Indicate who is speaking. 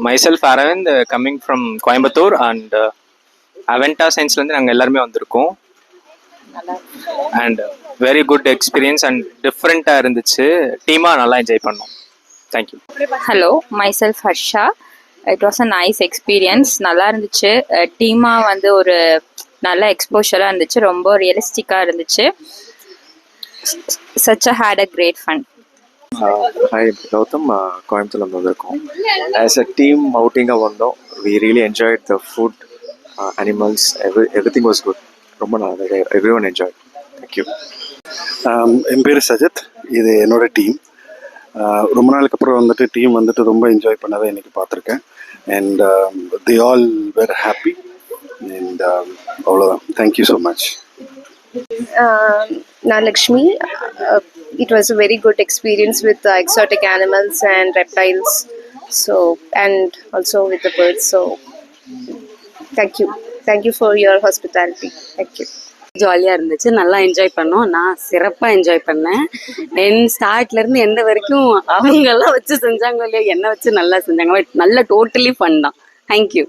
Speaker 1: myself Aravind, coming from Coimbatore, and Aventa Science-லேருந்து நாங்கள் எல்லாருமே வந்திருக்கோம். And very good experience and டிஃப்ரெண்ட்டாக இருந்துச்சு. டீமாக நல்லா என்ஜாய் பண்ணோம். Thank you.
Speaker 2: Hello, myself Harsha. It was a nice experience. நல்லா இருந்துச்சு. டீமாக வந்து ஒரு நல்ல எக்ஸ்போஷராக இருந்துச்சு. ரொம்ப ரியலிஸ்டிக்காக இருந்துச்சு. such a had a great fun.
Speaker 3: Hi Gautham, கோயம்புத்தூர்லேருந்து வந்திருக்கோம். ஆஸ் அ டீம் அவுட்டிங்காக வந்தோம். We really enjoyed the food, animals, everything was good. ரொம்ப நல்லா, எவ்ரி ஒன் என்ஜாய். தேங்க்யூ.
Speaker 4: என் பேர் சஜத். இது என்னோட டீம். ரொம்ப நாளுக்கு அப்புறம் வந்துட்டு டீம் வந்துட்டு ரொம்ப என்ஜாய் பண்ணதை இன்றைக்கி பார்த்துருக்கேன். And they all were happy. And அவ்வளோதான். Thank you so much.
Speaker 5: Nalakshmi. It was a very good experience with exotic animals and reptiles, so and also with the birds. So thank you for your hospitality. Thank you.
Speaker 6: ஜாலியாக இருந்துச்சு. நல்லா enjoy பண்ணோம். நான் சிறப்பாக enjoy பண்ணேன். ஸ்டார்ட்லேருந்து எந்த வரைக்கும் அவங்கெல்லாம் வச்சு செஞ்சாங்க இல்லையா, என்னை வச்சு நல்லா செஞ்சாங்க. நல்ல டோட்டலி ஃபன் தான். தேங்க்யூ.